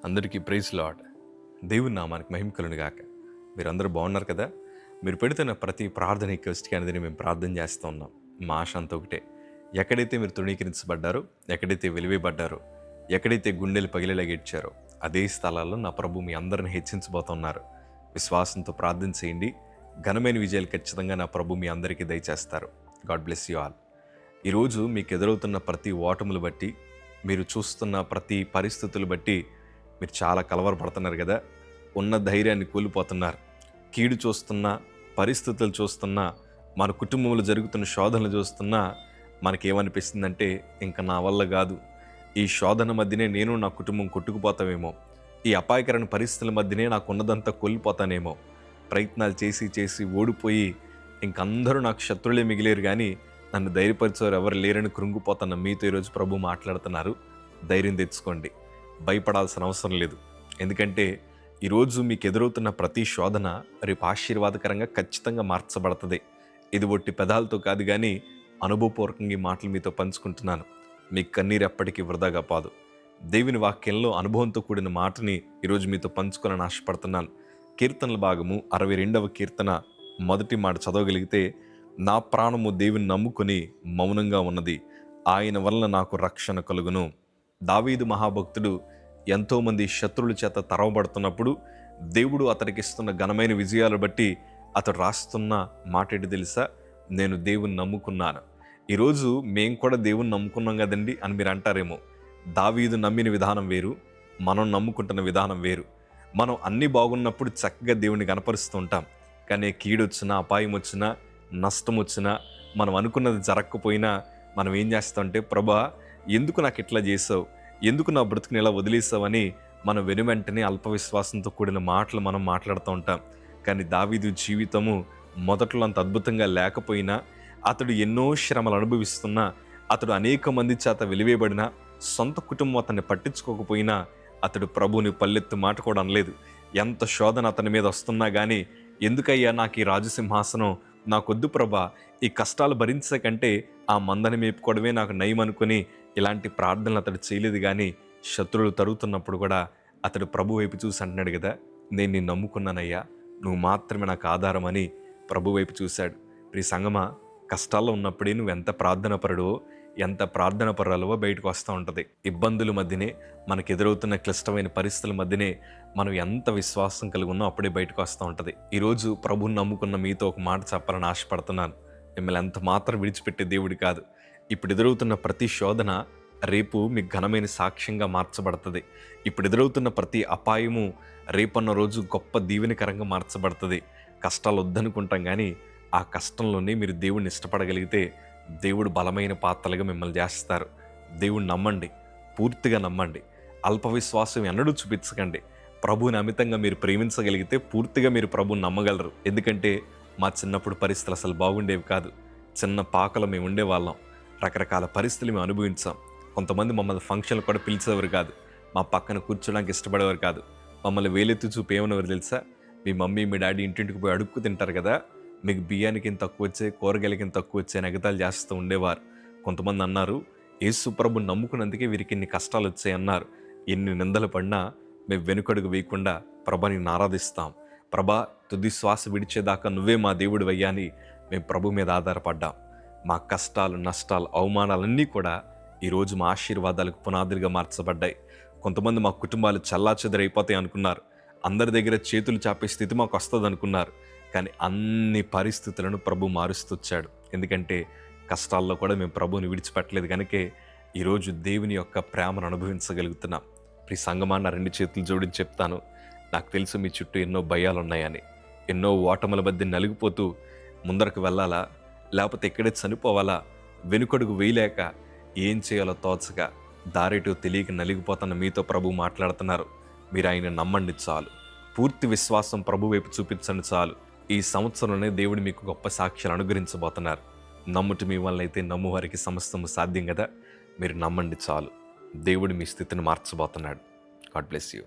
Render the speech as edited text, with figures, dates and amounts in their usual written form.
అందరికీ praise lord. దేవుని నామానికి మహిమ కలుగును గాక. మీరందరూ బాగున్నారు కదా? మీరు పెడుతున్న ప్రతి ప్రార్థన రిక్వెస్ట్కి అనేది మేము ప్రార్థన చేస్తూ ఉన్నాం. మా ఆశ అంతా ఒకటే, ఎక్కడైతే మీరు తృణీకరించబడ్డారో, ఎక్కడైతే వెలివేయబడ్డారో, ఎక్కడైతే గుండెలు పగిలేలాగా ఇచ్చారో అదే స్థలాల్లో నా ప్రభు మీ అందరిని హెచ్చించబోతున్నారు. విశ్వాసంతో ప్రార్థన చేయండి. ఘనమైన విజయాలు ఖచ్చితంగా నా ప్రభు మీ అందరికీ దయచేస్తారు. God bless you all. ఈరోజు మీకు ఎదురవుతున్న ప్రతి ఓటములు బట్టి, మీరు చూస్తున్న ప్రతి పరిస్థితులు బట్టి మీరు చాలా కలవరపడుతున్నారు కదా. ఉన్న ధైర్యాన్ని కోల్పోతున్నారు. కీడు చూస్తున్నా, పరిస్థితులు చూస్తున్నా, మన కుటుంబంలో జరుగుతున్న శోధనలు చూస్తున్నా మనకేమనిపిస్తుందంటే ఇంకా నా వల్ల కాదు, ఈ శోధన మధ్యనే నేను నా కుటుంబం కొట్టుకుపోతామేమో, ఈ అపాయకరమైన పరిస్థితుల మధ్యనే నాకు ఉన్నదంతా కోల్పోతానేమో, ప్రయత్నాలు చేసి చేసి ఓడిపోయి ఇంకందరూ నాకు శత్రులే మిగిలేరు కానీ నన్ను ధైర్యపరిచేవారు ఎవరు లేరని కృంగిపోతున్న మీతో ఈరోజు ప్రభు మాట్లాడుతున్నారు. ధైర్యం తెచ్చుకోండి, భయపడాల్సిన అవసరం లేదు. ఎందుకంటే ఈరోజు మీకు ఎదురవుతున్న ప్రతి శోధన రేపు ఆశీర్వాదకరంగా ఖచ్చితంగా మార్చబడుతుంది. ఇది ఒట్టి పెదాలతో కాదు కానీ అనుభవపూర్వకంగా ఈ మాటలు మీతో పంచుకుంటున్నాను. మీ కన్నీరు ఎప్పటికీ వృధాగా పోదు. దేవుని వాక్యంలో అనుభవంతో కూడిన మాటని ఈరోజు మీతో పంచుకోవాలని ఆశపడుతున్నాను. కీర్తనల భాగము 62వ కీర్తన మొదటి మాట చదవగలిగితే, నా ప్రాణము దేవుని నమ్ముకొని మౌనంగా ఉన్నది, ఆయన వలన నాకు రక్షణ కలుగును. దావీదు మహాభక్తుడు ఎంతోమంది శత్రువుల చేత తరవబడుతున్నప్పుడు దేవుడు అతనికి ఇస్తున్న ఘనమైన విజయాలు బట్టి అతడు రాస్తున్న మాట ఏంటి తెలుసా? నేను దేవుని నమ్ముకున్నాను. ఈరోజు మేము కూడా దేవుని నమ్ముకున్నాం కదండి అని మీరు అంటారేమో. దావీదు నమ్మిన విధానం వేరు, మనం నమ్ముకుంటున్న విధానం వేరు. మనం అన్నీ బాగున్నప్పుడు చక్కగా దేవుని కనపరుస్తూ ఉంటాం. కానీ కీడు వచ్చినా, అపాయం వచ్చినా, నష్టం వచ్చినా, మనం అనుకున్నది జరగకపోయినా మనం ఏం చేస్తామంటే, ప్రభా ఎందుకు నాకు ఇట్లా చేసావు, ఎందుకు నా బ్రతుకుని ఇలా వదిలేసావని మనం వెనువెంటనే అల్ప విశ్వాసంతో కూడిన మాటలు మనం మాట్లాడుతూ ఉంటాం. కానీ దావీదు జీవితము మొదట్లో అంత అద్భుతంగా లేకపోయినా, అతడు ఎన్నో శ్రమలు అనుభవిస్తున్నా, అతడు అనేక మంది చేత వెలివేయబడినా, సొంత కుటుంబం అతన్ని పట్టించుకోకపోయినా అతడు ప్రభువుని పల్లెత్తు మాట కూడా అనలేదు. ఎంత శోధన అతని మీద వస్తున్నా కానీ, ఎందుకయ్యా నాకు ఈ రాజసింహాసనం, నాకొద్దు ప్రభా, ఈ కష్టాలు భరించే కంటే ఆ మందని మేపుకోవడమే నాకు నయం అనుకుని ఇలాంటి ప్రార్థనలు అతడు చేయలేదు. కానీ శత్రువులు తరుగుతున్నప్పుడు కూడా అతడు ప్రభు వైపు చూసి అంటున్నాడు కదా, నేను నిన్ను నమ్ముకున్నానయ్యా, నువ్వు మాత్రమే నాకు ఆధారం అని ప్రభు వైపు చూశాడు. ఈ సంగమా, కష్టాల్లో ఉన్నప్పుడే నువ్వు ఎంత ప్రార్థన పరుడో, ఎంత ప్రార్థన పరులవో బయటకు వస్తూ ఉంటుంది. ఇబ్బందుల మధ్యనే, మనకు ఎదురవుతున్న క్లిష్టమైన పరిస్థితుల మధ్యనే మనం ఎంత విశ్వాసం కలిగి ఉన్నో అప్పుడే బయటకు వస్తూ ఉంటుంది. ఈరోజు ప్రభువుని నమ్ముకున్న మీతో ఒక మాట చెప్పాలని ఆశపడుతున్నాను. మిమ్మల్ని ఎంత మాత్రం విడిచిపెట్టే దేవుడి కాదు. ఇప్పుడు ఎదురవుతున్న ప్రతి శోధన రేపు మీకు ఘనమైన సాక్ష్యంగా మార్చబడుతుంది. ఇప్పుడు ఎదురవుతున్న ప్రతి అపాయము రేపన్న రోజు గొప్ప దీవెనకరంగా మార్చబడుతుంది. కష్టాలు వద్దనుకుంటాం కానీ ఆ కష్టంలోనే మీరు దేవుడిని ఇష్టపడగలిగితే దేవుడు బలమైన పాత్రలుగా మిమ్మల్ని చేస్తారు. దేవుడిని నమ్మండి, పూర్తిగా నమ్మండి. అల్ప విశ్వాసం ఎన్నడూ చూపించకండి. ప్రభువుని అమితంగా మీరు ప్రేమించగలిగితే పూర్తిగా మీరు ప్రభువుని నమ్మగలరు. ఎందుకంటే మా చిన్నప్పుడు పరిస్థితులు అసలు బాగుండేవి కాదు. చిన్న పాకలో మేము ఉండేవాళ్ళం. రకరకాల పరిస్థితులు మేము అనుభవించాం. కొంతమంది మమ్మల్ని ఫంక్షన్లు కూడా పిలిచేవారు కాదు. మా పక్కన కూర్చోడానికి ఇష్టపడేవారు కాదు. మమ్మల్ని వేలెత్తి చూపు ఏమనేవారు తెలుసా? మీ మమ్మీ మీ డాడీ ఇంటింటికి పోయి అడుక్కు తింటారు కదా, మీకు బియ్యానికి ఇంత తక్కువ వచ్చే, కూరగాయలకి ఇంత తక్కువ వచ్చే ఎగతాలు చేస్తూ ఉండేవారు. కొంతమంది అన్నారు, యేసు ప్రభుని నమ్ముకున్నందుకే వీరికి ఇన్ని కష్టాలు వచ్చాయి అన్నారు. ఎన్ని నిందలు పడినా మేము వెనుకడుగు వేయకుండా ప్రభని ఆరాధిస్తాం. ప్రభా, తుది శ్వాస విడిచేదాకా నువ్వే మా దేవుడు అయ్యా అని మేము ప్రభు మీద ఆధారపడ్డాం. మా కష్టాలు, నష్టాలు, అవమానాలన్నీ కూడా ఈరోజు మా ఆశీర్వాదాలకు పునాదులుగా మార్చబడ్డాయి. కొంతమంది మా కుటుంబాలు చల్లాచెదరైపోతాయి అనుకున్నారు. అందరి దగ్గర చేతులు చాపే స్థితి మాకు వస్తుంది అనుకున్నారు. కానీ అన్ని పరిస్థితులను ప్రభు మారుస్తూ వచ్చాడు. ఎందుకంటే కష్టాల్లో కూడా మేము ప్రభువుని విడిచిపెట్టలేదు కనుకే ఈరోజు దేవుని యొక్క ప్రేమను అనుభవించగలుగుతున్నాం. ఈ సంగమాన్ని 2 చేతులు జోడించి చెప్తాను, నాకు తెలుసు మీ చుట్టూ ఎన్నో భయాలు ఉన్నాయని, ఎన్నో ఓటముల మధ్య నలిగిపోతూ ముందరకు వెళ్ళాలా, లేకపోతే ఇక్కడే చనిపోవాలా, వెనుకడుగు వేయలేక ఏం చేయాలో తోచక దారేటో తెలియక నలిగిపోతున్న మీతో ప్రభు మాట్లాడుతున్నారు. మీరు ఆయన నమ్మండి చాలు. పూర్తి విశ్వాసం ప్రభు వైపు చూపించండి చాలు. ఈ సంవత్సరంలోనే దేవుడు మీకు గొప్ప సాక్ష్యాలు అనుగ్రహించబోతున్నారు. నమ్ముటి మీ వల్ల అయితే నమ్ము వారికి సమస్తము సాధ్యం కదా. మీరు నమ్మండి చాలు. దేవుడు మీ స్థితిని మార్చబోతున్నాడు. God bless you.